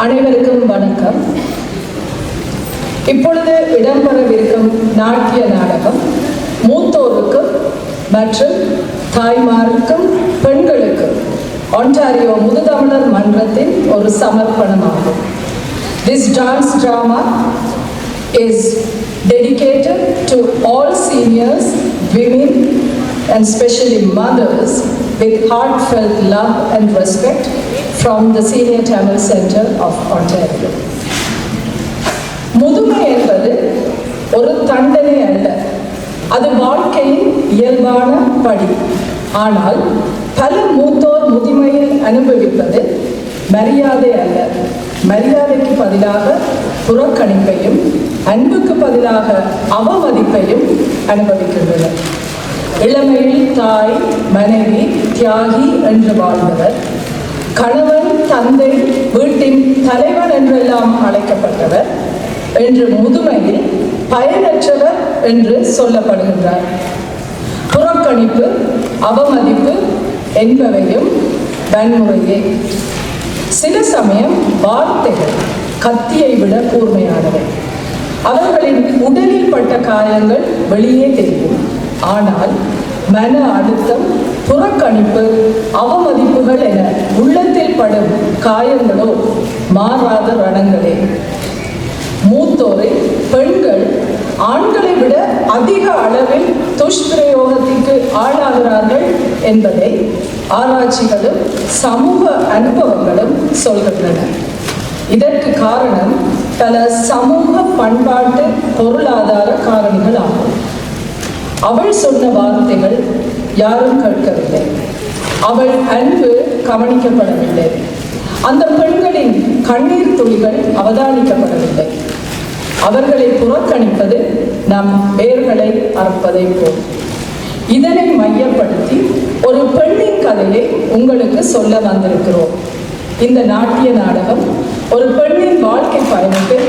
அனைவருக்கும் வணக்கம். இப்பொழுது இடம்பெறவிருக்கும் நாட்டிய நாடகம் மூத்தோருக்கும் மற்றும் தாய்மாருக்கும் பெண்களுக்கும் ஒன்டாரியோ முதுதமிழர் மன்றத்தின் ஒரு சமர்ப்பணமாகும். This dance drama is dedicated to all seniors, women and especially mothers with heartfelt love and respect from the Senior Tamil Center of Ontario. முதுமை என்பது ஒரு தண்டனை அல்ல, அது வாழ்க்கையின் இயல்பான படி. ஆனால் பல மூத்தோர் முதுமையில் அனுபவிப்பது மரியாதை அல்ல, மரியாதைக்கு பதிலாக புறக்கணிப்பையும் அன்புக்கு பதிலாக அவமதிப்பையும் அனுபவிக்கின்றனர். இளமையில் தாய், மனைவி, தியாகி என்று வாழ்ந்தவர், கணவன், தந்தை, வீட்டின் தலைவன் என்றெல்லாம் அழைக்கப்பட்டவர் என்று முதுமையில் பயனற்றவர் என்று சொல்லப்படுகின்றார். புறக்கணிப்பு, அவமதிப்பு என்பவையும் வன்முறையே. சில சமயம் வார்த்தைகள் கத்தியை விட கூர்மையானவை. அவர்களின் உடலில் பட்ட காயங்கள் வெளியே தெரியும். ஆனால் மன அழுத்தம், புறக்கணிப்பு, அவமதிப்புகள் என உள்ளத்தில் படும் காயங்களோ மாறாத ரணங்களே. மூத்தோரை பெண்கள் ஆண்களை விட அதிக அளவில் துஷ்பிரயோகத்திற்கு ஆளாகிறார்கள் என்பதை ஆராய்ச்சிகளும் சமூக அனுபவங்களும் சொல்கின்றன. இதற்கு காரணம் பல சமூக பண்பாட்டு பொருளாதார காரணிகள் ஆகும். அவள் சொன்ன வார்த்தைகள் யாரும் கேட்கவில்லை. அவள் அன்பு கவனிக்கப்படவில்லை. அந்த பெண்களின் கண்ணீர் துளிகள் அவதானிக்கப்படவில்லை. அவர்களை புறக்கணிப்பது நம் வேர்களை அறுப்பதை போல். இதனை மையப்படுத்தி ஒரு பெண்ணின் கதையை உங்களுக்கு சொல்ல வந்திருக்கிறோம். இந்த நாட்டிய நாடகம் ஒரு பெண்ணின் வாழ்க்கை பயணத்தை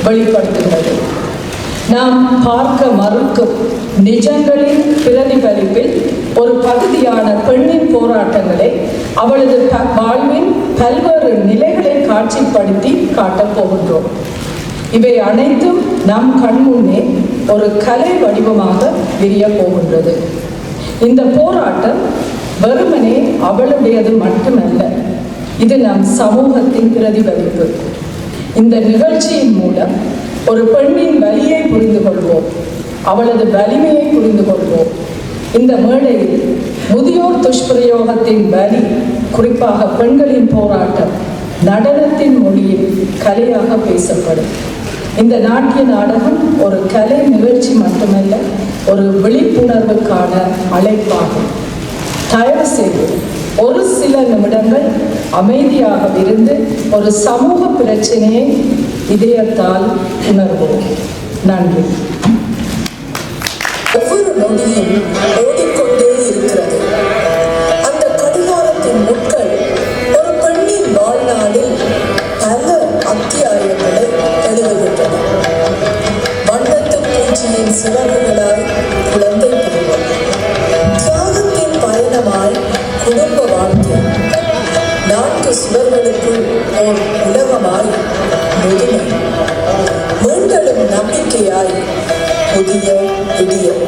வெளிப்படுத்துகிறது. நாம் பார்க்க மறுக்கும் நிஜங்களின் பிரதிபலிப்பில் ஒரு பகுதியான பெண்ணின் போராட்டங்களை அவளது வாழ்வின் பல்வேறு நிலைகளை காட்சிப்படுத்தி காட்டப் போகின்றோம். இவை அனைத்தும் நம் கண்முன்னே ஒரு கலை வடிவமாக விரிய போகின்றது. இந்த போராட்டம் வெறுமனே அவளுடையது மட்டுமல்ல, இது நம் சமூகத்தின் பிரதிபலிப்பு. இந்த நிகழ்ச்சியின் மூலம் ஒரு பெண்ணின் வலியை புரிந்து கொள்வோம், அவளது வலிமையை புரிந்து கொள்வோம். இந்த மேடையில் முதியோர் துஷ்பிரயோகத்தின் வலி, குறிப்பாக பெண்களின் போராட்டம் நடனத்தின் மொழியில் கலையாக பேசப்படும். இந்த நாட்டிய நாடகம் ஒரு கலை நிகழ்ச்சி மட்டுமல்ல, ஒரு விழிப்புணர்வுக்கான அழைப்பாகும். தயவு செய்து ஒரு சில நிமிடங்கள் அமைதியாக இருந்து ஒரு சமூக பிரச்சனையை இதயத்தால் உணர்வோம். நன்றி. ஒவ்வொரு நொடியும் ஓடிக்கொண்டே இருக்கிறது. அந்த கடிகாரத்தின் முட்கள் ஒரு பெண்ணின் வாழ்நாளில் பல அத்தியாயங்களை எழுதுகின்றன. வண்ணத்து பூச்சியின் சிறகுகளாய் குழந்தை பருவம், தியாகத்தின் பயணமாய் குடும்ப வாழ்க்கை, 4 சுவர்களுக்குள் ஓர் உலகமாய் முதுமை, மீண்டலும் நம்பிக்கையாய் புதிய விடியல்.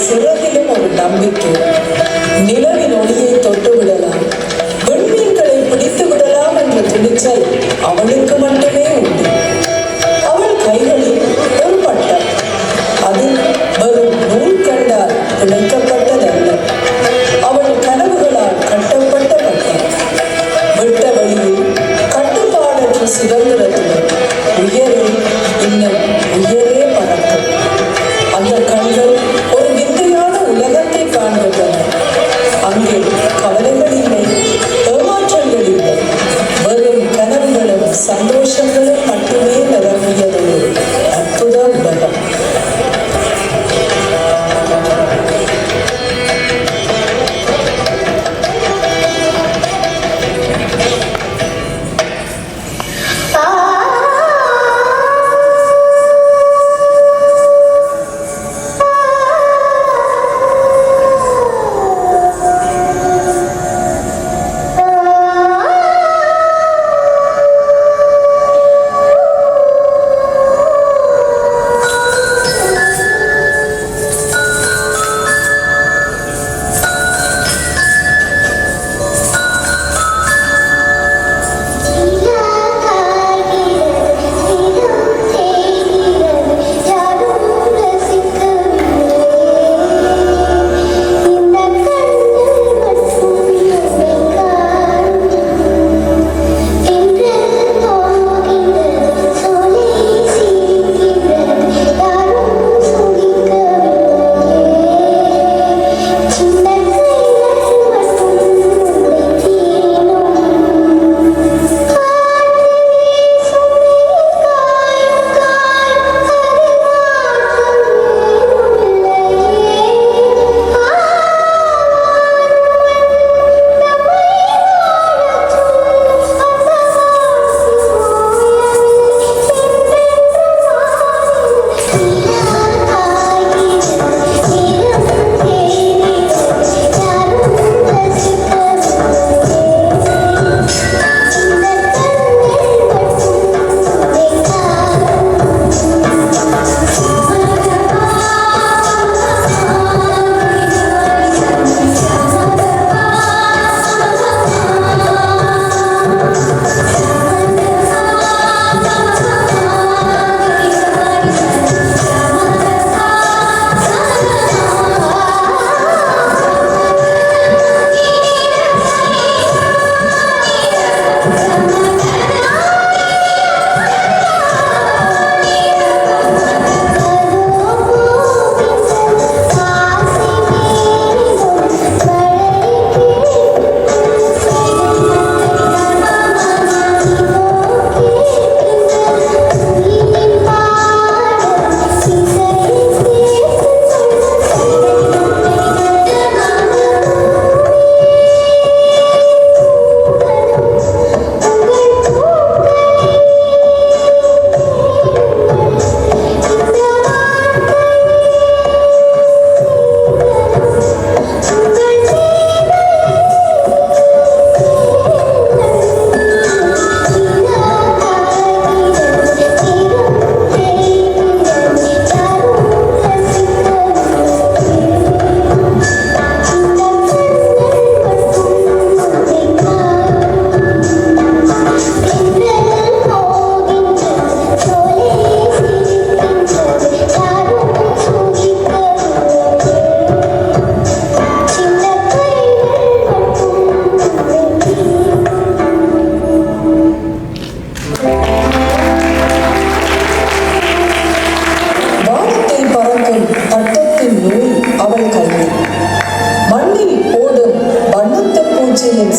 சிறகிலும் ஒரு நம்பிக்கை. நிலவின் ஒளியை தொட்டு விடலாம், விண்மீன்களை பிடித்து விடலாம் என்ற துணிச்சல் அவளுக்கு மட்டுமே உண்டு. அவள் கைகளில் ஒரு பட்டம், அது வெறும் நூல் கண்டால் பிணைக்கப்பட்டதல்ல, அவள் கனவுகளால் கட்டப்பட்ட பட்டம். வெட்ட வழியில் கட்டுப்பாடற்ற சுதந்திரத்துடன் உயரே இன்னும் உயரே பறக்கும். அந்த கண்கள் ஒரு விந்தையான உலகத்தை காண்கின்றன. அங்கே கவலைகள் இல்லை, ஏமாற்றங்கள் இல்லை, வெறும் கனவுகளும் சந்தோஷங்களும் மட்டுமே நிரம்பியதொரு அற்புத உலகம்.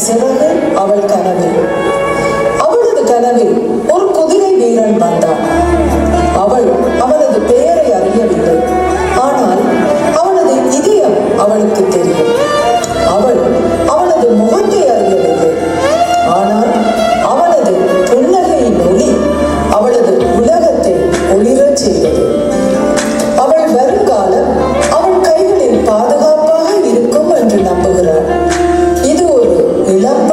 சிறகு அவள் கனவில். அவளது கனவில் ஒரு குதிரை வீரன் வந்தான். அவள் அவனது பெயரை அறியவில்லை. ஆனால் அவனது இதயம் அவளுக்கு தெரியும். அவள் அவனது முகத்தை அறியவில்லை. ஆனால் அவனது புன்னகையின் ஒளி அவளது உலகத்தை ஒளிரச் செய்தது. அவள் வருங்காலம் அவன் கைகளில் பாதுகாப்பாக இருக்கும் என்று நம்புகிறாள். இது ஒரு இளம்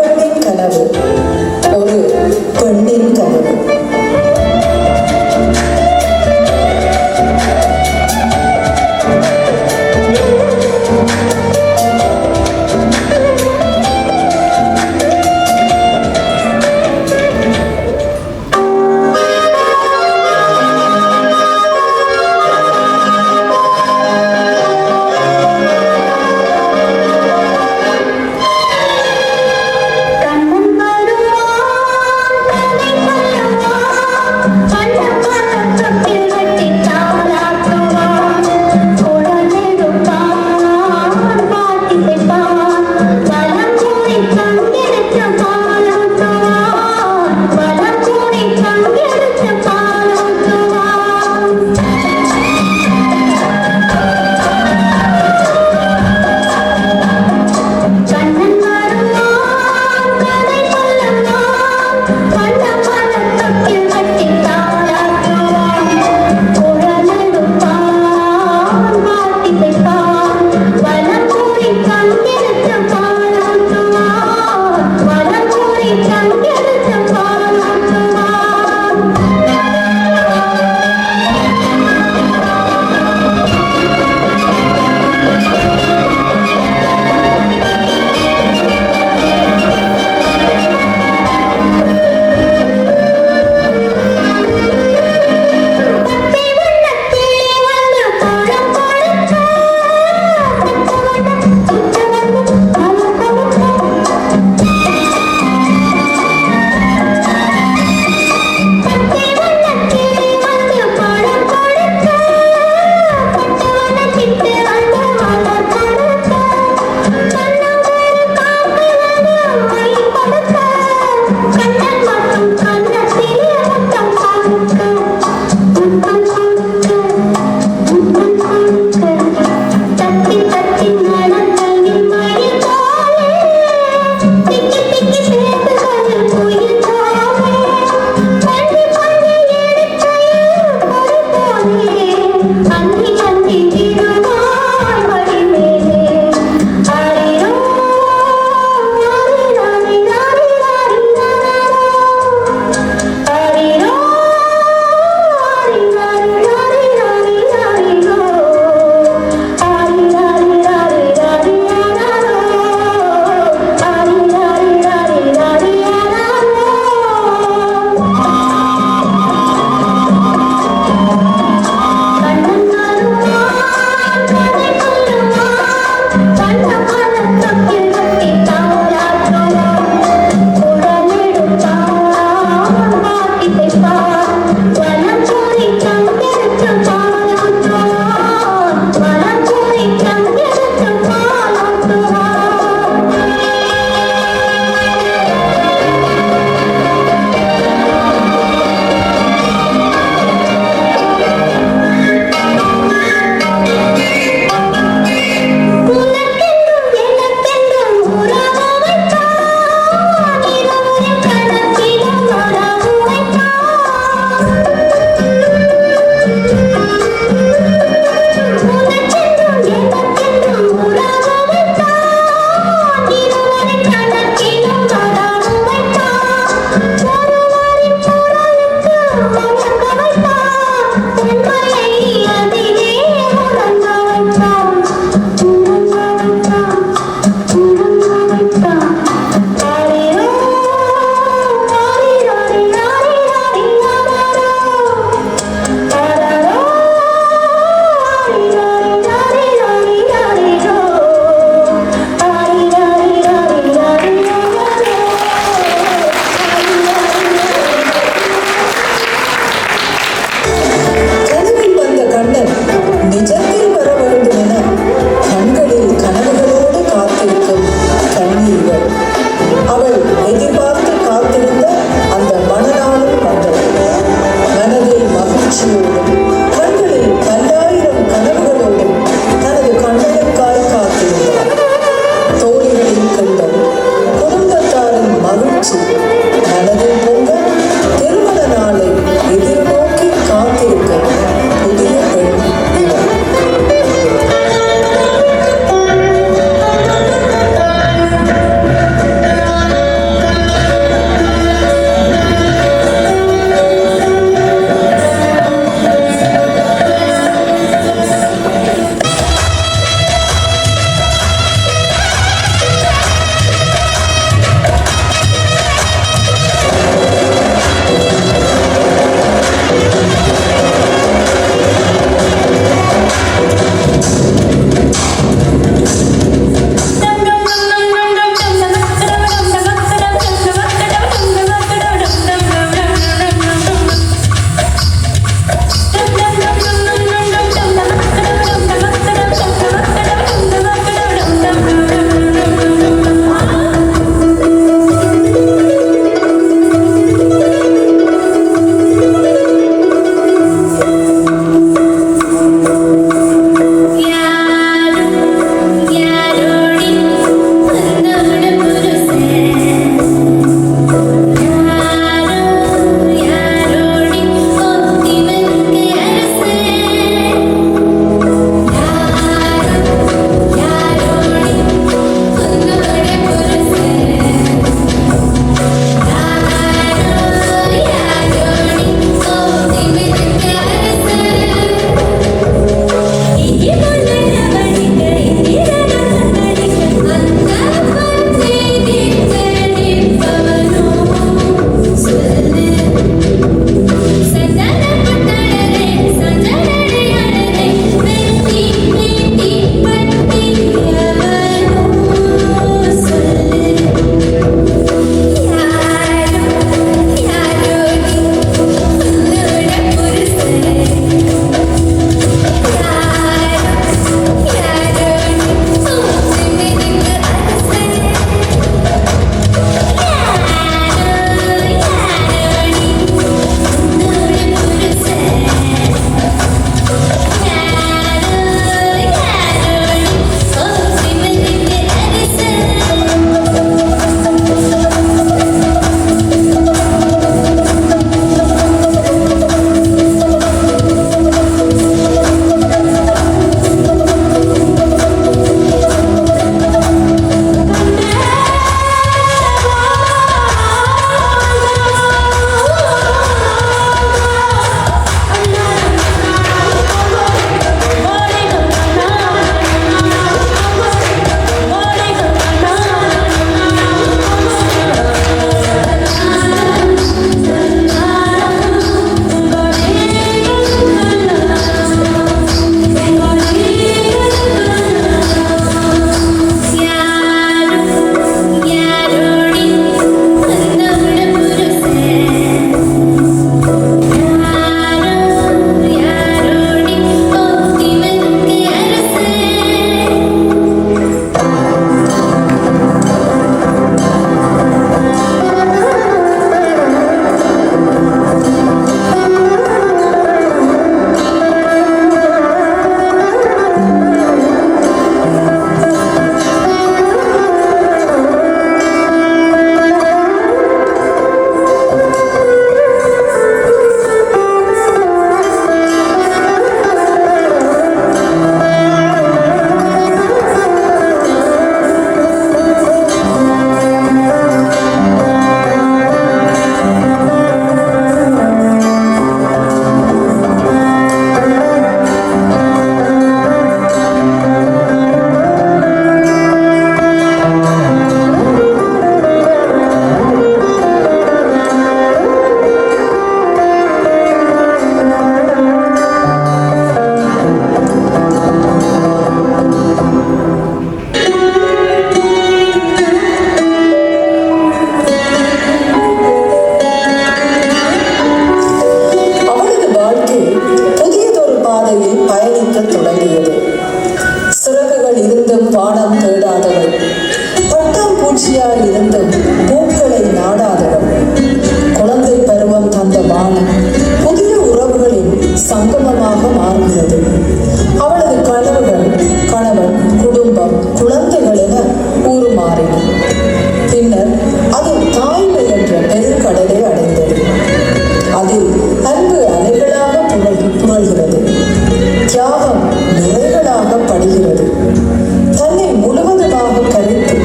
இருந்தது. தன்னை முழுவதுமாக கரைத்து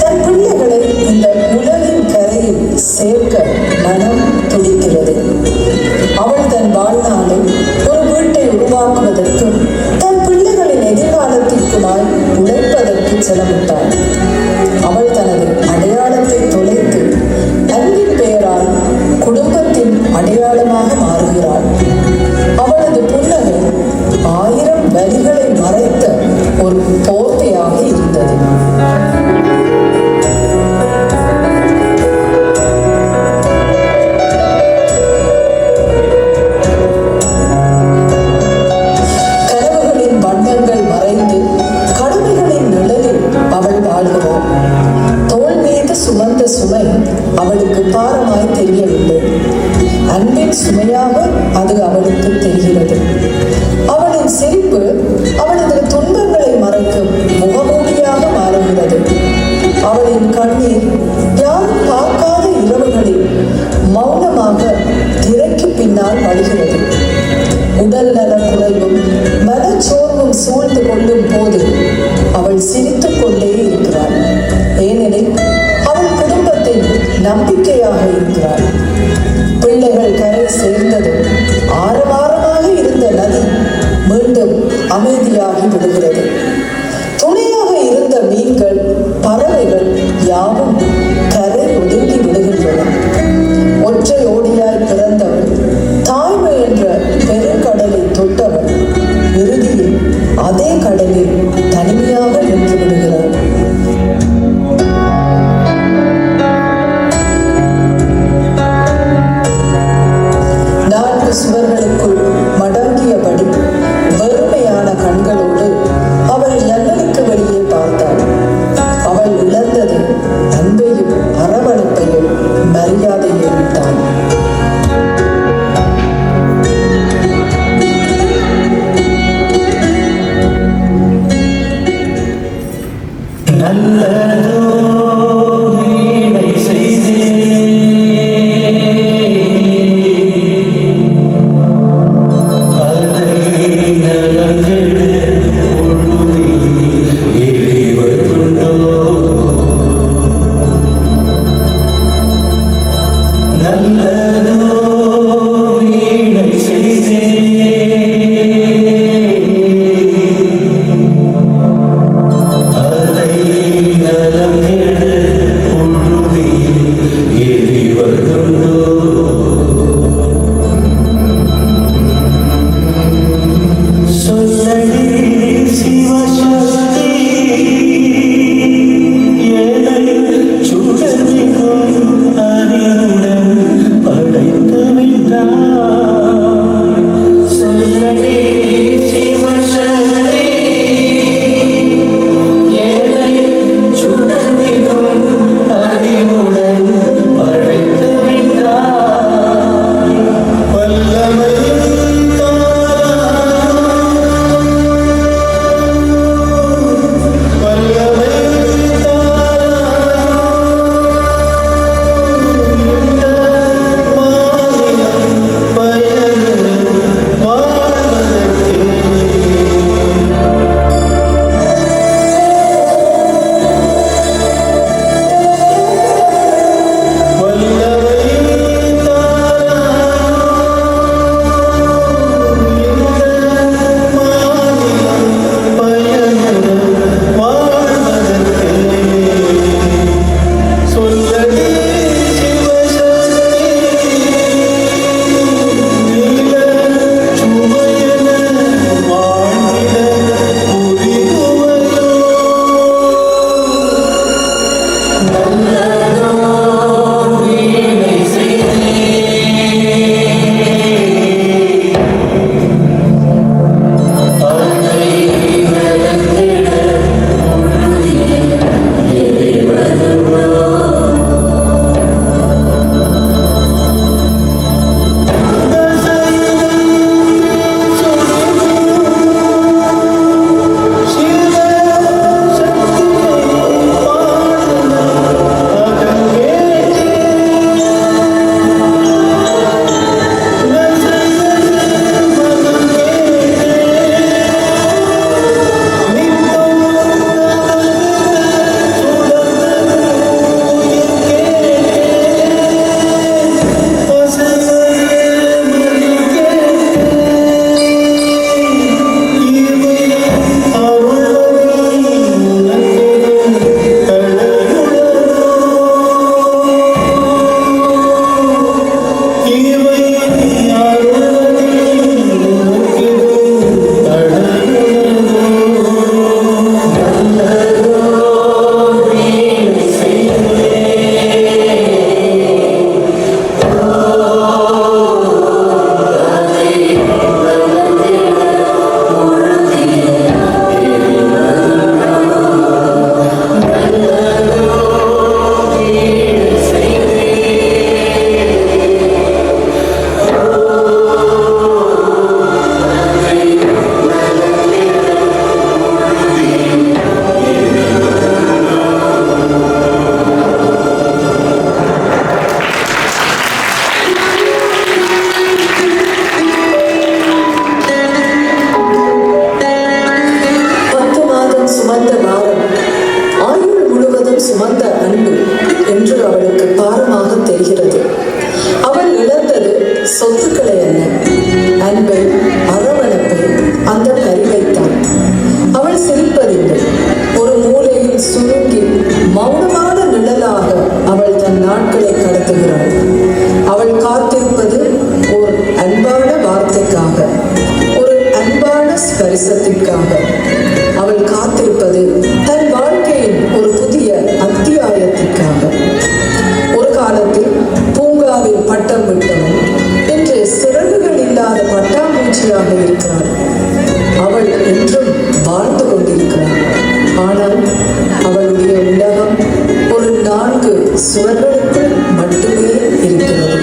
தன் பிள்ளைகளை இந்த உலகின் கரையில் சேர்க்க மனம் துடிக்கிறது. அவள் தன் வாழ்நாளை ஒரு வீட்டை உருவாக்குவதற்கும் தன் பிள்ளைகளின் எதிர்காலத்திற்குமாய் உழைப்பதற்கு செலவிட்டாள். அவள் தனது அடையாளத்தை தொலைத்து அன்பின் பெயரால் குடும்பத்தின் அடையாளமாக மாறுகிறாள். அவளது புன்னகை 1000 வரிகளை மறைத்த ஒரு போர்வையாக இருந்தது. கனவுகளின் வண்ணங்கள் மறைந்து கடமைகளின் நிழலில் அவள் வாழ்கிறாள். தோள் மீது சுமந்த சுமை அவளுக்கு பாரமாய் தெரியவில்லை. அன்பின் சுமையாக அது அவளுக்கு தெரிகிறது. அவளின் சிரிப்பு அவளது துன்பங்களை மறைக்கும் முகமூடியாக மாறுகிறது. அவளின் கண்ணீர் யாரும் பார்க்காத இரவுகளில் மௌனமாக திரைக்கு பின்னால் வழிகிறது. உடல் நல குறைவும் மனச்சோர்வும் சூழ்ந்து கொள்ளும் போது அவள் சிரித்துக் கொண்டே இருக்கிறாள். ஏனெனில் அவள் குடும்பத்தின் நம்பிக்கையாக இருக்கிறாள். பிள்ளைகள் கரை சேர்ந்தது ஆரவாரமாக இருந்த நதி மீண்டும் அமைதியாகி விடுகிறது. துணையாக இருந்த மீன்கள், பறவைகள் யாவும் கரை ஒதுங்கி விடுகின்றன. ஒற்றை ஓடியாய் பிறந்தவள், தாய்மை என்ற பெருங்கடலை தொட்டவள் இறுதியில் அதே கடலில் தனிமையாக நின்று விடுகிறாள். சுவர்களுக்குள் மடங்கியபடி வெறுமையான கண்களோடு அவள் ஜன்னலுக்கு வெளியே பார்த்தாள். அவள் இழந்தது அன்பையும் அரவணைப்பையும் மரியாதையும் தான். நல்ல தெரிகிறது. அவள் இழந்தது சொத்துக்களை அல்ல, அன்பை, அரவணைப்பை, அந்த பரிவைத்தான். அவள் சிரிப்பதில்லை. ஒரு மூலையில் சுருங்கி மௌனமான நிழலாக அவள் தன் நாட்களை கடத்துகிறாள். அவள் காத்திருப்பது ஒரு அன்பான வார்த்தைக்காக, ஒரு அன்பான ஸ்பரிசத்திற்காக. அவள் காத்திருப்பது தன் வாழ்க்கையின் ஒரு புதிய அத்தியாயத்திற்காக. ஒரு காலத்தில் பூங்காவில் பட்டம் விட்டவன் இன்று சிறகுகள் இல்லாத பட்டாம்பூச்சியாக இருக்கிறாள். அவள் என்றும் வாழ்ந்து கொண்டிருக்கிறாள். ஆனால் அவளுடைய உலகம் ஒரு 4 சுவர்களுக்குள் மட்டுமே இருக்கிறது.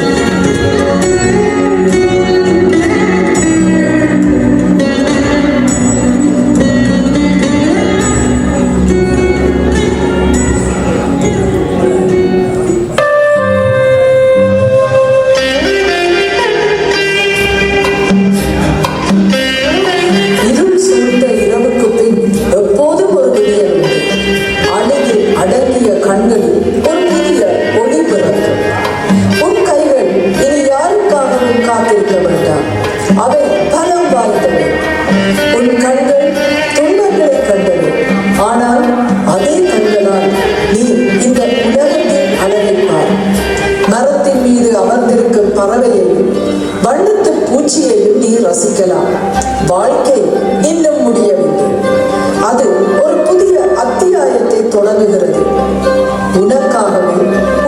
பறவையையும் வண்ணத்து பூச்சியையும் நீ ரசிக்கலாம். வாழ்க்கை இன்னும் முடியவில்லை. அது ஒரு புதிய அத்தியாயத்தை தொடங்குகிறது. உனக்காகவே,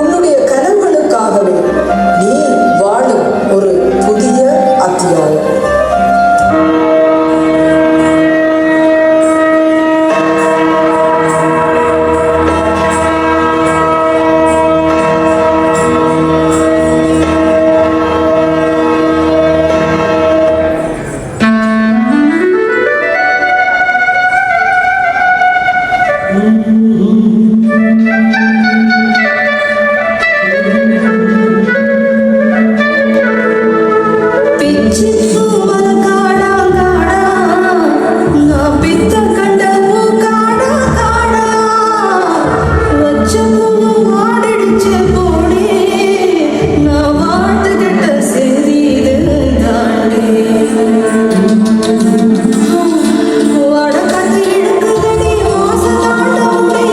உன்னுடைய கனவுகளுக்காகவே நீ வாழும் ஒரு புதிய அத்தியாயம். வாட காத்து இழுக்குதடி ஆசை தாண்ட முடியல.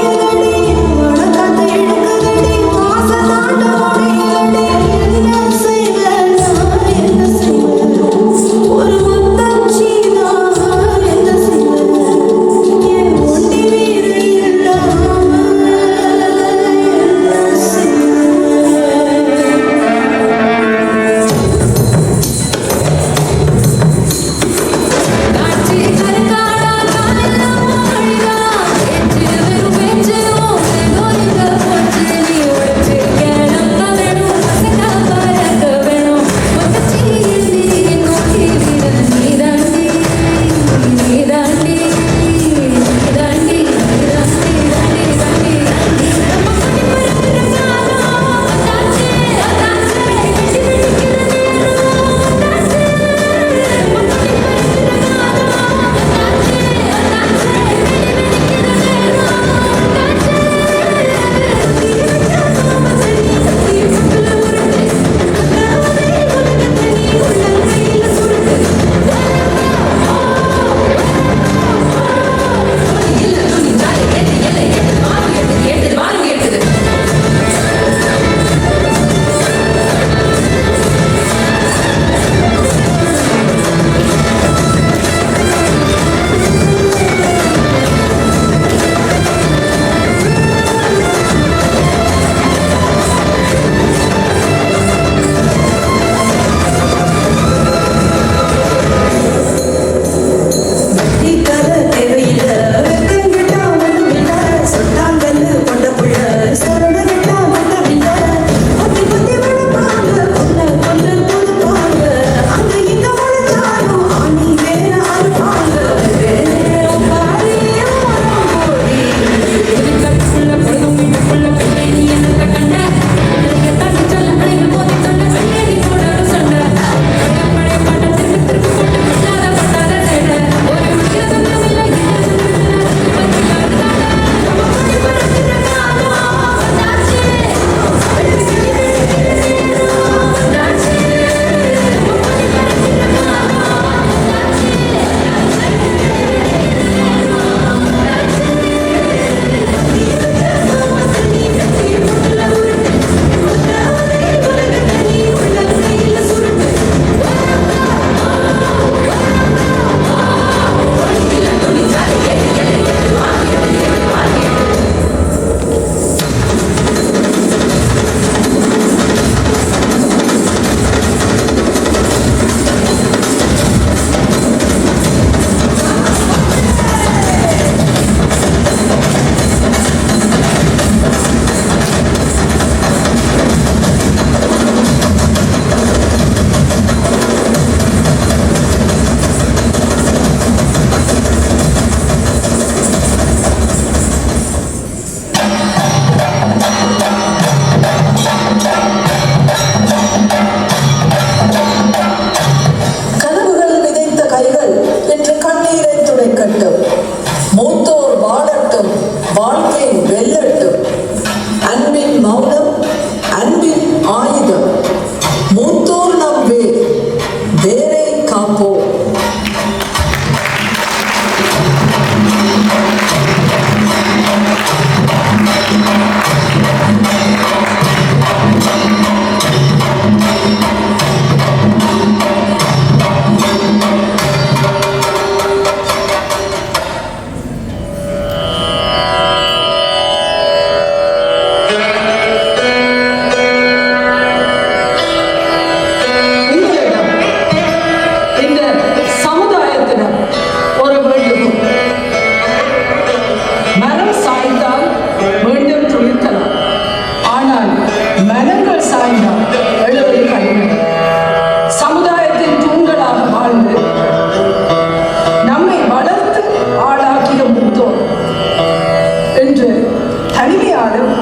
தனிமையாலும்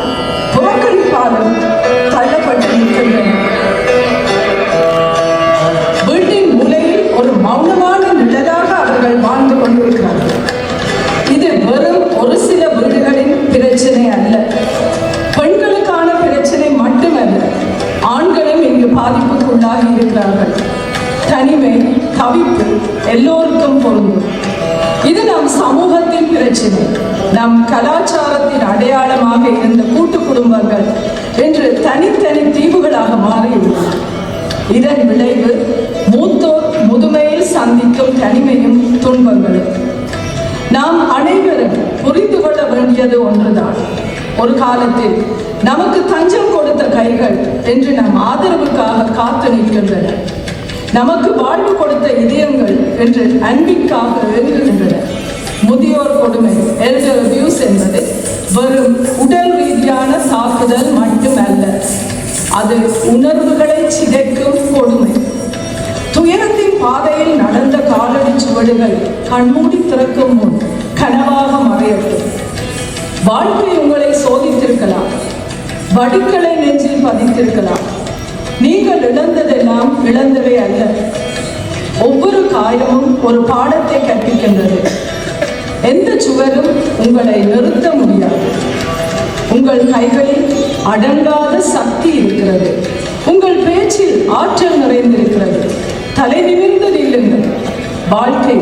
புறக்கணிப்பாலும் தள்ளப்பட்டு நிற்கின்றன. வீட்டின் மூலையில் ஒரு மௌனமான நிழலாக அவர்கள் வாழ்ந்து கொண்டிருக்கிறார்கள். இது வெறும் ஒரு சில வீடுகளின் பிரச்சனை அல்ல, பெண்களுக்கான பிரச்சனை மட்டுமல்ல, ஆண்களும் இங்கு பாதிப்புக்குள்ளாகி இருக்கிறார்கள். தனிமை, தவிப்பு எல்லோருக்கும் பொருந்தும். இது நம் சமூகத்தின் பிரச்சனை. நம் கலாச்சாரத்தின் அடையாளமாக இருந்த கூட்டு குடும்பங்கள் இன்று தனித்தனி தீவுகளாக மாறியுள்ளன. இதன் விளைவு மூத்தோர் முதுமையில் சந்திக்கும் தனிமையும் துன்பங்களும். நாம் அனைவரும் புரிந்து கொள்ள வேண்டியது ஒன்றுதான். ஒரு காலத்தில் நமக்கு தஞ்சம் கொடுத்த கைகள் என்று நம் ஆதரவுக்காக காத்து நிற்கின்றன. நமக்கு வாழ்வு கொடுத்த இதயங்கள் என்று அன்பிற்காக ஏங்குகின்றன. முதியோர் கொடுமை, எல்டர் அபியூஸ் என்பது வெறும் உடல் ரீதியான தாக்குதல் மட்டுமல்ல, அது உணர்வுகளை சிதைக்கும் கொடுமை. துயரத்தின் பாதையில் நடந்த காலடி சுவடுகள் கண்மூடி திறக்கும் முன் கனவாக மறையட்டும். வாழ்க்கை உங்களை சோதித்திருக்கலாம், வடுக்களை நெஞ்சில் பதித்திருக்கலாம். நீங்கள் இழந்ததெல்லாம் இழந்தவை அல்ல. ஒவ்வொரு காயமும் ஒரு பாடத்தை கற்பிக்கின்றது. எந்த சுவரும் உங்களை நிறுத்த முடியாது. உங்கள் கைகளில் அடங்காத சக்தி இருக்கிறது. உங்கள் பேச்சில் ஆற்றல் நிறைந்திருக்கிறது. தலை நிமிர்ந்து நில்லுங்கள். வாழ்க்கை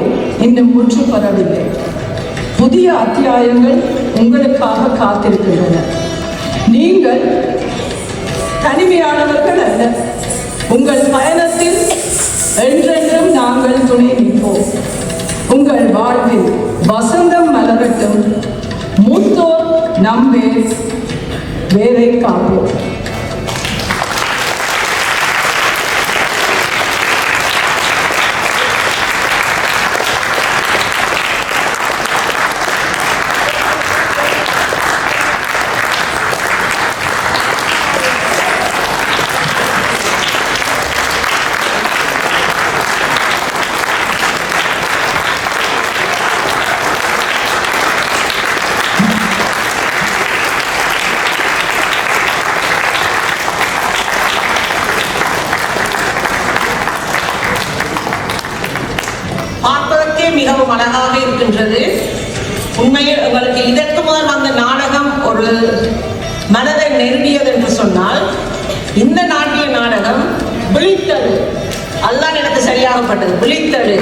இன்னும் முற்று பெறவில்லை. புதிய அத்தியாயங்கள் உங்களுக்காக காத்திருக்கின்றன. நீங்கள் தனிமையானவர்கள் அல்ல. உங்கள் பயணத்தில் என்றென்றும் நாங்கள் துணை நிற்போம். உங்கள் வாழ்வில் வசந்தம் மலரட்டும். மூத்தோர் நம்பே வேரை காப்போம். மிகவும் அழகாக இருக்கின்றது. உண்மையில் உங்களுக்கு இதற்கு முதல் அந்த நாடகம் ஒரு மனதை நெருடியது என்று சொன்னால், இந்த நாட்டிய நாடகம் விழித்தது. அல்லாஹ் எனக்கு சரியாகப்பட்டது, விழித்தது.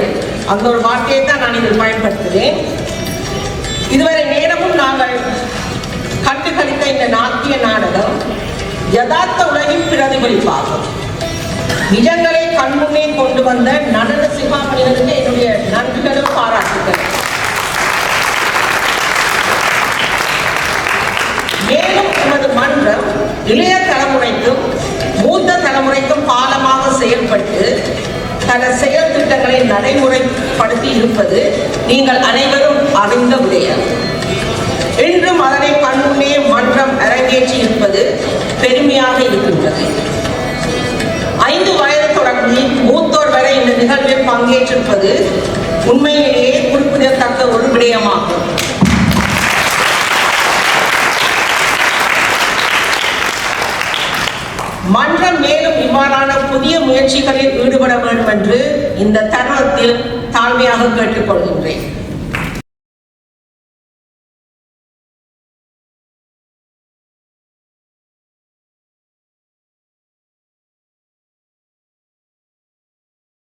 அந்த ஒரு வார்த்தையை தான் நான் இதில் பயன்படுத்துகிறேன். இதுவரை நேரமும் நாங்கள் கண்டு கழித்த இந்த நாட்டிய நாடகம் யதார்த்த உலகின் பிரதிபலிப்பாகும். நிஜங்களை கண்முன்னே கொண்டு வந்த நடன சிகாமணிகளுக்கு என்னுடைய நன்றிகளும் பாராட்டுகள். மேலும் நமது மன்றம் இளைய தலைமுறைக்கும் மூத்த தலைமுறைக்கும் பாலமாக செயல்பட்டு பல செயல் திட்டங்களை நடைமுறைப்படுத்தி இருப்பது நீங்கள் அனைவரும் அறிந்த விடயம். இன்றும் அதனை கண்முன்னே மன்றம் அரங்கேற்றி இருப்பது பெருமையாக இருக்கின்றது. 5 வயது தொடங்கி மூத்தோர் வரை இந்த நிகழ்வில் பங்கேற்றிருப்பது உண்மையிலேயே குறிப்பிடத்தக்க ஒரு விடயமாகும். மன்றம் மேலும் இவ்வாறான புதிய முயற்சிகளில் ஈடுபட வேண்டும் என்று இந்த தருணத்தில் தாழ்மையாக கேட்டுக்கொள்கின்றேன்.